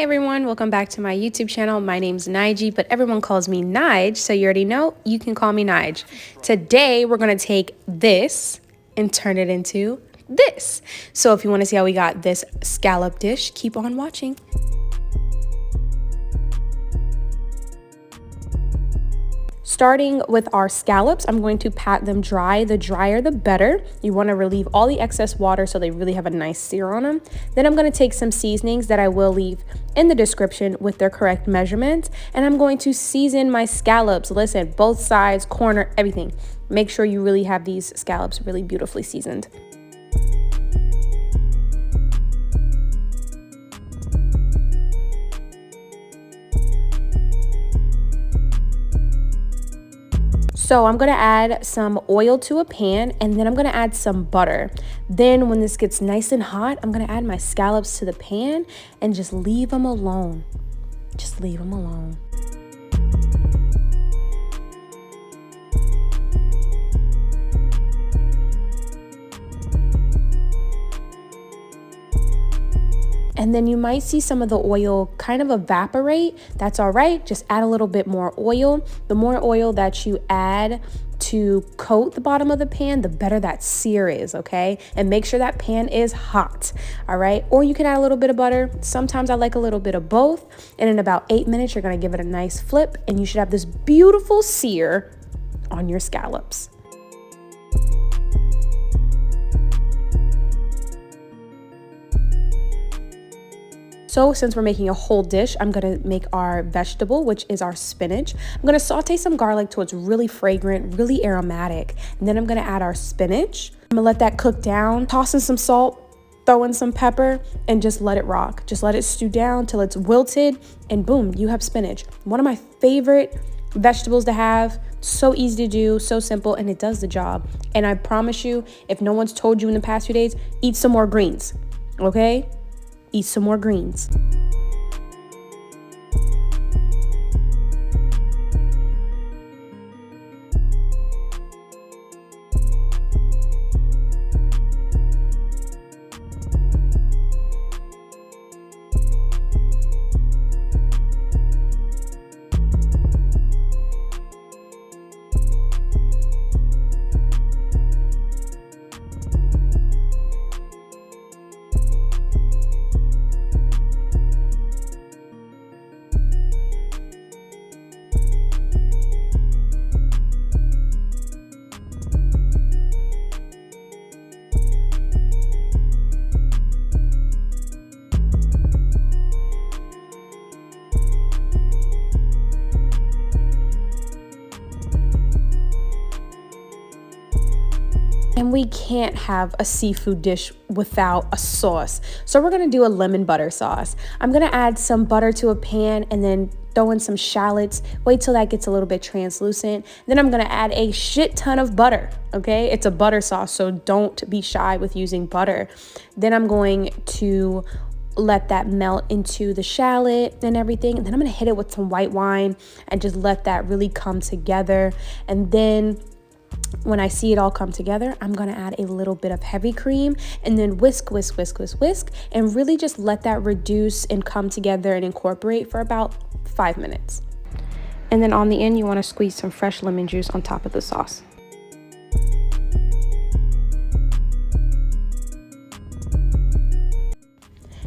everyone, welcome back to my YouTube channel. My name's 𝙙𝙬𝙙𝙮, but everyone calls me Nige, so you already know you can call me Nige. Today we're gonna take this and turn it into this. So if you want to see how we got this scallop dish, keep on watching. Starting with our scallops, I'm going to pat them dry. The drier, the better. You want to relieve all the excess water so they really have a nice sear on them. Then I'm going to take some seasonings that I will leave in the description with their correct measurements. And I'm going to season my scallops. Listen, both sides, corner, everything. Make sure you really have these scallops really beautifully seasoned. So I'm gonna add some oil to a pan, and then I'm gonna add some butter. Then when this gets nice and hot, I'm gonna add my scallops to the pan and just leave them alone. Just leave them alone. And then you might see some of the oil kind of evaporate. That's all right. Just add a little bit more oil. The more oil that you add to coat the bottom of the pan, the better that sear is, okay? And make sure that pan is hot, all right? Or you can add a little bit of butter. Sometimes I like a little bit of both. And in about 8 minutes, you're gonna give it a nice flip, and you should have this beautiful sear on your scallops. So since we're making a whole dish, I'm gonna make our vegetable, which is our spinach. I'm gonna saute some garlic till it's really fragrant, really aromatic. And then I'm gonna add our spinach. I'm gonna let that cook down, toss in some salt, throw in some pepper, and just let it rock. Just let it stew down till it's wilted, and boom, you have spinach. One of my favorite vegetables to have. So easy to do, so simple, and it does the job. And I promise you, if no one's told you in the past few days, eat some more greens, okay? Eat some more greens. And we can't have a seafood dish without a sauce. So we're gonna do a lemon butter sauce. I'm gonna add some butter to a pan and then throw in some shallots. Wait till that gets a little bit translucent. Then I'm gonna add a shit ton of butter, okay? It's a butter sauce, so don't be shy with using butter. Then I'm going to let that melt into the shallot and everything. And then I'm gonna hit it with some white wine and just let that really come together. And then when I see it all come together, I'm gonna add a little bit of heavy cream and then whisk, whisk, whisk, whisk, whisk, and really just let that reduce and come together and incorporate for about 5 minutes. And then on the end, you wanna squeeze some fresh lemon juice on top of the sauce.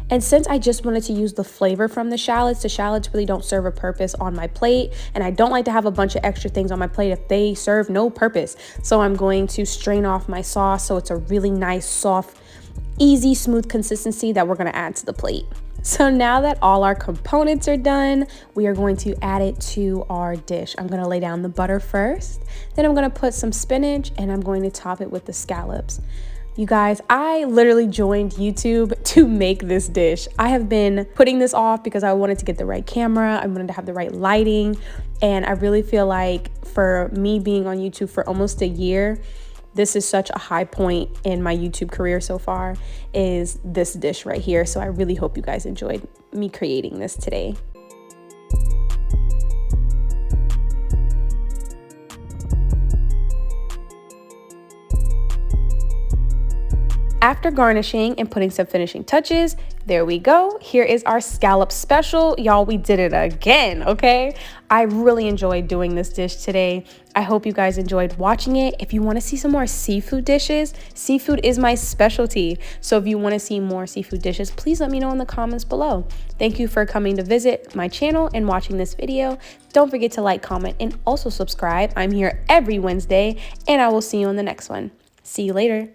And since I just wanted to use the flavor from the shallots really don't serve a purpose on my plate. And I don't like to have a bunch of extra things on my plate if they serve no purpose. So I'm going to strain off my sauce so it's a really nice, soft, easy, smooth consistency that we're gonna add to the plate. So now that all our components are done, we are going to add it to our dish. I'm gonna lay down the butter first, then I'm gonna put some spinach, and I'm going to top it with the scallops. You guys, I literally joined YouTube to make this dish. I have been putting this off because I wanted to get the right camera, I wanted to have the right lighting, and I really feel like for me being on YouTube for almost a year, this is such a high point in my YouTube career so far, is this dish right here. So I really hope you guys enjoyed me creating this today. After garnishing and putting some finishing touches, there we go. Here is our scallop special. Y'all, we did it again, okay? I really enjoyed doing this dish today. I hope you guys enjoyed watching it. If you want to see some more seafood dishes, seafood is my specialty. So if you want to see more seafood dishes, please let me know in the comments below. Thank you for coming to visit my channel and watching this video. Don't forget to like, comment, and also subscribe. I'm here every Wednesday, and I will see you on the next one. See you later.